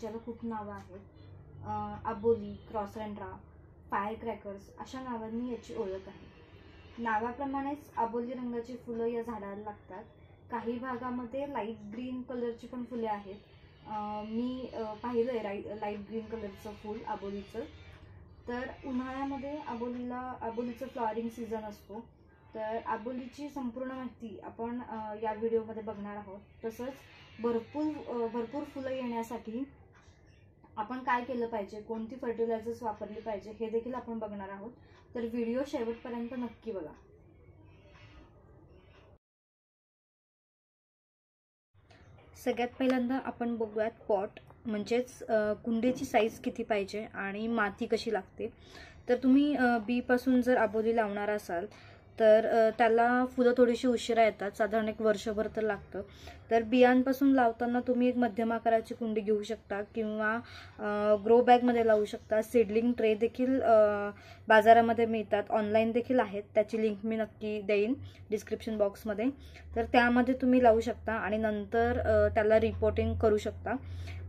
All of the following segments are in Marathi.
ज्याला खूप नावं आहेत. अबोली, क्रॉसरँड्रा, फायर क्रॅकर्स अशा नावांनी याची ओळख आहे. नावाप्रमाणेच अबोली रंगाची फुलं या झाडाला लागतात. काही भागामध्ये लाईट ग्रीन कलरची पण फुले आहेत. मी पाहिलं आहे लाईट ग्रीन कलरचं फूल अबोलीचं. तर उन्हाळ्यामध्ये अबोलीचं फ्लॉवरिंग सीझन असतो. तर अबोलीची संपूर्ण माहिती आपण या व्हिडिओमध्ये बघणार आहोत. तसंच भरपूर फुलं येण्यासाठी आपण काय केलं पाहिजे, कोणती फर्टिलायझर्स वापरली पाहिजे हे देखील आपण बघणार आहोत. तर व्हिडिओ शेवटपर्यंत नक्की बघा. सगळ्यात पहिल्यांदा आपण बघूयात पॉट म्हणजेच कुंडीची साईज किती पाहिजे आणि माती कशी लागते. तर तुम्ही बीपासून जर अबोली लावणार असाल तर त्याला फुलं थोडीशी उशिरा येतात, साधारण एक वर्षभर तर लागतं. तर बियांपासून लावताना तुम्ही एक मध्यम आकाराची कुंडी घेऊ शकता किंवा ग्रो बॅगमध्ये लावू शकता. सीडलिंग ट्रे देखील बाजारामध्ये मिळतात, ऑनलाईन देखील आहेत. त्याची लिंक मी नक्की देईन डिस्क्रिप्शन बॉक्समध्ये. तर त्यामध्ये तुम्ही लावू शकता आणि नंतर त्याला रिपोर्टिंग करू शकता.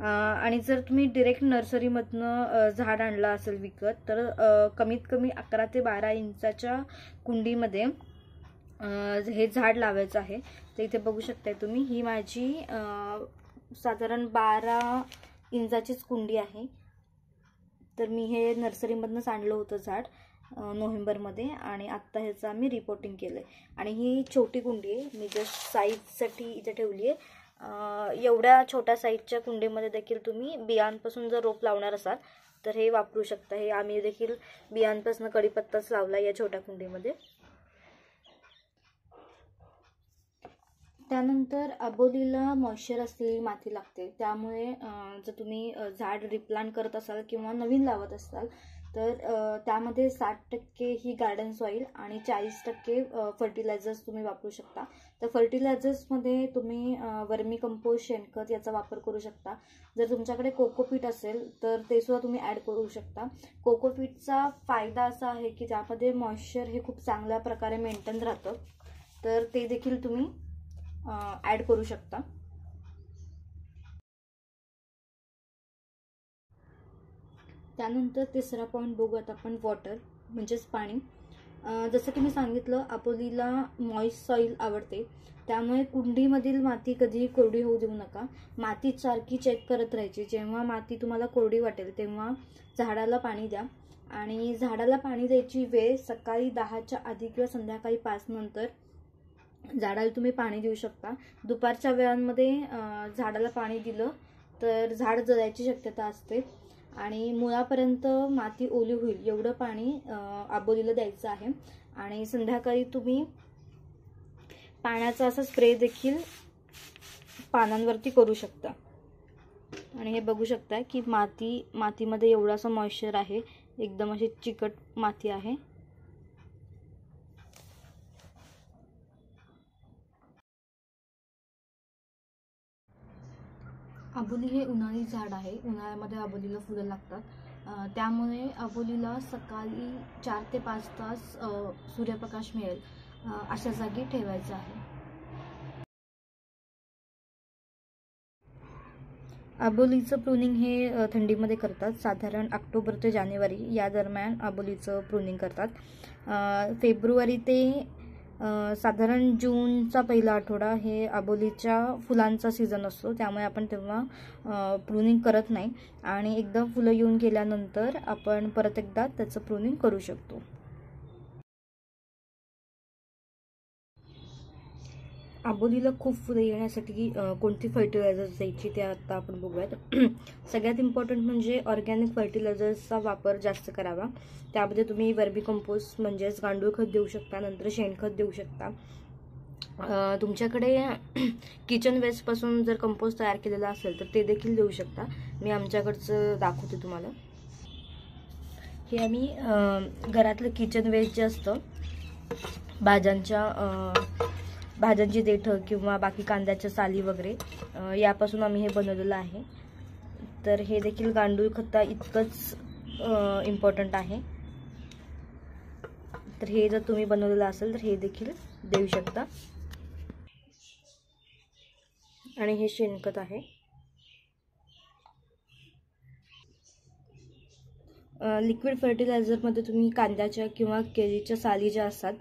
आणि जर तुम्ही डिरेक्ट नर्सरीमधनं झाड आणलं असेल विकत तर कमीत कमी 11 ते 12 इंचाच्या कुंडीमध्ये हे झाड लावायचं आहे. तर इथे बघू शकताय तुम्ही, ही माझी साधारण 12 इंचाचीच कुंडी आहे. तर मी हे नर्सरीमधनंच आणलं होतं झाड नोव्हेंबरमध्ये आणि आत्ता ह्याचं आम्ही रिपोर्टिंग केलं आहे. आणि ही छोटी कुंडी आहे, मी जस्ट साईजसाठी इथे ठेवली आहे. एवढ्या छोट्या साईजच्या कुंडीमध्ये देखील तुम्ही बियांपासून जर रोप लावणार असाल तर हे वापरू शकता. हे आम्ही देखील बियांपासून कढीपत्ताच लावला या छोट्या कुंडीमध्ये. त्यानंतर अबोलीला मॉइश्चर असलेली माती लागते. त्यामुळे जर तुम्ही झाड रिप्लांट करत असाल किंवा नवीन लावत असाल तर त्यामध्ये 60% ही गार्डन सॉईल आणि 40% फर्टिलायझर्स तुम्ही वापरू शकता. तर फर्टिलायझर्समध्ये तुम्ही वर्मी कंपोस्ट, शेणखत याचा वापर करू शकता. जर तुमच्याकडे कोकोपीट असेल तर ते सुद्धा तुम्ही ॲड करू शकता. कोकोपीटचा फायदा असा आहे की त्यामध्ये मॉइश्चर हे खूप चांगल्या प्रकारे मेंटेन राहतं. तर ते देखील तुम्ही ॲड करू शकता. त्यानंतर तिसरा पॉईंट बघूयात आपण, वॉटर म्हणजेच पाणी. जसं की मी सांगितलं, अबोलीला मॉइस्ट सॉईल आवडते. त्यामुळे कुंडीमधील माती कधीही कोरडी होऊ देऊ नका. माती सारखी चेक करत राहायची. जेव्हा माती तुम्हाला कोरडी वाटेल तेव्हा झाडाला पाणी द्या. आणि झाडाला पाणी द्यायची वेळ सकाळी 10च्या आधी किंवा संध्याकाळी 5 नंतर झाडाला तुम्ही पाणी देऊ शकता. दुपारच्या वेळांमध्ये झाडाला पाणी दिलं तर झाड जळायची शक्यता असते आणि मुळापर्यंत माती ओली होईल एवढं पाणी अबोलीला द्यायचं आहे. आणि संध्याकाळी तुम्ही पाण्याचा असा स्प्रे देखील पानांवरती करू शकता. आणि हे बघू शकता की मातीमध्ये एवढासा मॉइश्चर आहे, एकदम अशी चिकट माती आहे. अबोली हे उन्हाळी झाड आहे. उन्हाळ्यामध्ये अबोलीला फुलं लागतात. त्यामुळे अबोलीला सकाळी 4 ते 5 तास सूर्यप्रकाश मिळेल अशा जागी ठेवायचं आहे. अबोलीचं प्रूनिंग हे थंडीमध्ये करतात. साधारण ऑक्टोबर ते जानेवारी या दरम्यान अबोलीचं प्रूनिंग करतात. फेब्रुवारी ते साधारण जूनचा पहिला आठवडा हे अबोलीच्या फुलांचा सीझन असतो. त्यामुळे आपण तेव्हा प्रूनिंग करत नाही आणि एकदा फुलं येऊन गेल्यानंतर आपण परत एकदा त्याचं प्रूनिंग करू शकतो. अबोलीला खूप फुलं येण्यासाठी कोणती फर्टिलायझर्स द्यायची ते आता आपण बघूयात. सगळ्यात इम्पॉर्टंट म्हणजे ऑर्गॅनिक फर्टिलायझर्सचा वापर जास्त करावा. त्यामध्ये तुम्ही वर्मी कंपोस्ट म्हणजेच गांडूळ खत देऊ शकता, नंतर शेणखत देऊ शकता. तुमच्याकडे किचन वेस्टपासून जर कंपोस्ट तयार केलेला असेल तर ते देखील देऊ शकता. मी आमच्याकडचं दाखवते तुम्हाला. हे आम्ही घरातलं किचन वेस्ट जे असतं, भाज्यांची देठं किंवा बाकी कांद्याच्या साली वगैरे यापासून आम्ही हे बनवलेलं आहे. तर हे देखील गांडूळ खता इतकंच इम्पॉर्टंट आहे. तर हे जर तुम्ही बनवलेलं असेल तर हे देखील देऊ शकता. आणि हे शेणखत आहे. लिक्विड फर्टिलायझरमध्ये तुम्ही कांद्याच्या किंवा केळीच्या साली ज्या असतात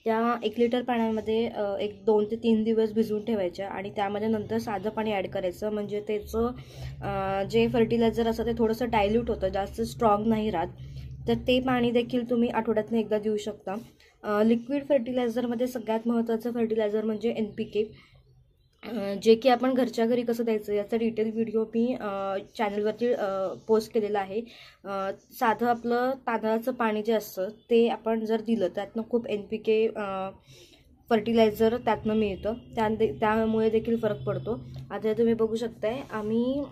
त्या 1 लिटर पाण्यामध्ये एक 2 ते 3 दिवस भिजवून ठेवायच्या आणि त्यामध्ये नंतर साधं पाणी ॲड करायचं, म्हणजे त्याचं जे फर्टिलायझर असतं ते थोडंसं डायल्यूट होतं, जास्त स्ट्रॉंग नाही राहत. तर ते पाणी देखील तुम्ही आठवड्यातून एकदा देऊ शकता. लिक्विड फर्टिलायझरमध्ये सगळ्यात महत्त्वाचं फर्टिलायझर म्हणजे NPK, जे की आपण घरच्या घरी कसं द्यायचं याचा डिटेल व्हिडिओ मी चॅनलवरती पोस्ट केलेला आहे. साधं आपलं तांदळाचं पाणी जे असतं ते आपण जर दिलं त्यातनं खूप NPK फर्टिलायझर त्यातनं मिळतं, त्यामुळे देखील फरक पडतो. आता तुम्ही बघू शकताय, आम्ही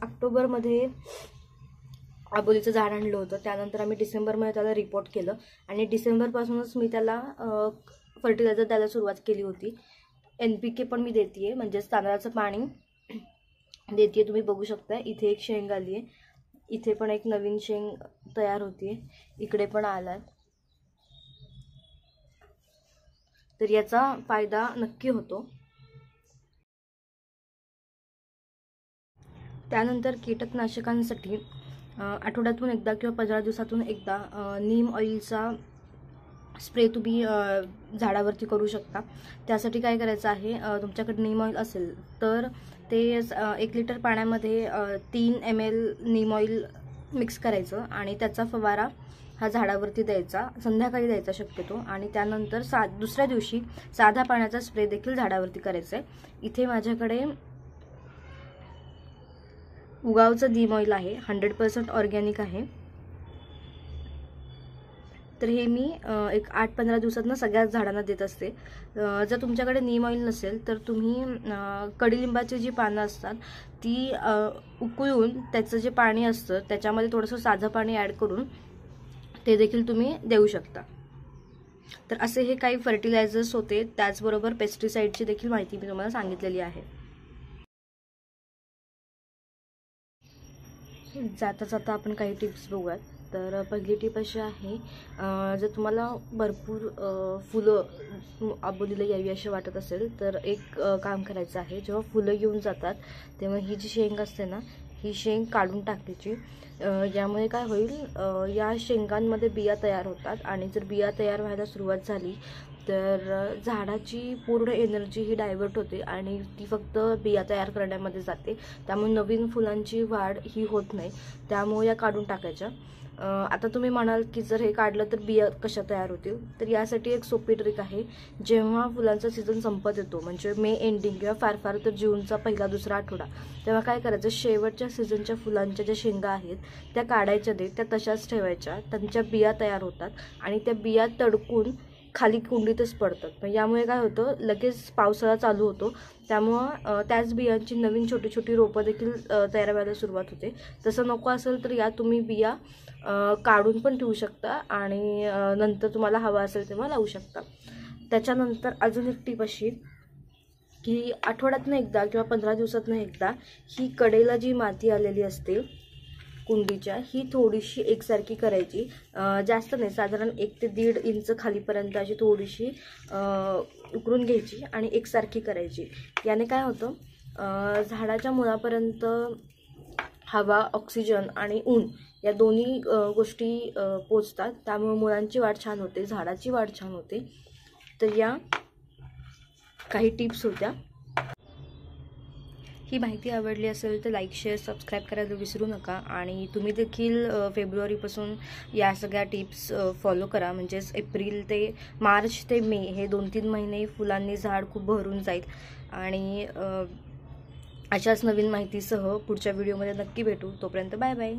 ऑक्टोबरमध्ये आबोलीचं झाड आणलं होतं, त्यानंतर आम्ही डिसेंबरमध्ये त्याला रिपोर्ट केलं आणि डिसेंबरपासूनच मी त्याला फर्टिलायझर द्यायला सुरुवात केली होती. NPK पण मी देते, म्हणजेच तांदळाचं पाणी देते. तुम्ही बघू शकता इथे एक शेंग आली आहे, इथे पण एक नवीन शेंग तयार होती, इकडे पण आला. तर याचा फायदा नक्की होतो. त्यानंतर कीटकनाशकांसाठी आठवड्यातून एकदा किंवा 15 दिवसातून एकदा नीम ऑइलचा स्प्रे तुम्ही झाडावरती करू शकता. त्यासाठी काय करायचं आहे, तुमच्याकडे नीम ऑइल असेल तर ते 1 लिटर पाण्यामध्ये 3 ml नीम ऑइल मिक्स करायचं आणि त्याचा फवारा हा झाडावरती द्यायचा, संध्याकाळी द्यायचा शक्यतो. आणि त्यानंतर दुसऱ्या दिवशी साधा पाण्याचा स्प्रे देखील झाडावरती करायचा आहे. इथे माझ्याकडे उगावचं नीम ऑइल आहे, 100% ऑर्गॅनिक आहे. तर हे मी एक 8-15 दिवसातनं सगळ्याच झाडांना देत असते. जर तुमच्याकडे नीम ऑइल नसेल तर तुम्ही कडुलिंबाची जी पानं असतात ती उकळून त्याचं जे पाणी असतं त्याच्यामध्ये थोडंसं साधं पाणी ॲड करून ते देखील तुम्ही देऊ शकता. तर असे हे काही फर्टिलायझर्स होते. त्याचबरोबर पेस्टिसाइडची देखील माहिती मी तुम्हाला सांगितलेली आहे. जाता जाता आपण काही टिप्स बघूयात. तर पहिली टिप अशी आहे, जर तुम्हाला भरपूर फुलं आबोलीला यावी असे वाटत असेल तर एक काम करायचं आहे, जेव्हा फुलं येऊन जातात तेव्हा ही जी शेंग असते ना, ही शेंग काढून टाकायची. यामुळे काय होईल, या शेंगांमध्ये बिया तयार होतात आणि जर बिया तयार व्हायला सुरुवात झाली तर झाडाची पूर्ण एनर्जी ही डायव्हर्ट होते आणि ती फक्त बिया तयार करण्यामध्ये जाते. त्यामुळे नवीन फुलांची वाढ ही होत नाही. त्यामुळे या काढून टाकायच्या. आता तुम्ही म्हणाल की जर हे काढलं तर बिया कशा तयार होतील, तर यासाठी एक सोपी ट्रिक आहे. जेव्हा फुलांचा सीझन संपत येतो, म्हणजे मे एंडिंग किंवा फार फार तर जूनचा पहिला दुसरा आठवडा, तेव्हा काय करायचं, शेवटच्या सीझनच्या फुलांच्या ज्या शेंगा आहेत त्या काढायच्या नाही, त्या तशाच ठेवायच्या. त्यांच्या बिया तयार होतात आणि त्या बिया तडकून खाली कुंडीतच पडतात. यामुळे काय होतं, लगेच पावसाळा चालू होतो, त्यामुळं त्याच बियांची नवीन छोटी छोटी रोपं देखील तयार व्हायला सुरुवात होते. तसं नको असेल तर या तुम्ही बिया काढून पण ठेवू शकता आणि नंतर तुम्हाला हवा असेल तेव्हा लावू शकता. त्याच्यानंतर अजून एक टीप अशी की आठवड्यातनं एकदा किंवा 15 दिवसातनं एकदा ही कडेला जी माती आलेली असते कुंडीच्या, ही थोडीशी एकसारखी करायची. जास्त नाही, साधारण 1 ते 1.5 इंच खालीपर्यंत अशी थोडीशी उकरून घ्यायची आणि एकसारखी करायची. याने काय होतं, झाडाच्या मुळापर्यंत हवा, ऑक्सिजन आणि ऊन या दोन्ही गोष्टी पोचतात. त्यामुळे मुळांची वाढ छान होते, झाडाची वाढ छान होते. तर या काही टिप्स होत्या. ही माहिती आवडली असेल तर लाईक, शेअर, सबस्क्राईब करायला विसरू नका. आणि तुम्ही देखील फेब्रुवारीपासून या सगळ्या टिप्स फॉलो करा. म्हणजेच एप्रिल ते मार्च ते मे हे 2-3 महिने फुलांनी झाड खूप भरून जाईल. आणि अशाच नवीन माहितीसह पुढच्या व्हिडिओमध्ये नक्की भेटू. तोपर्यंत बाय बाय.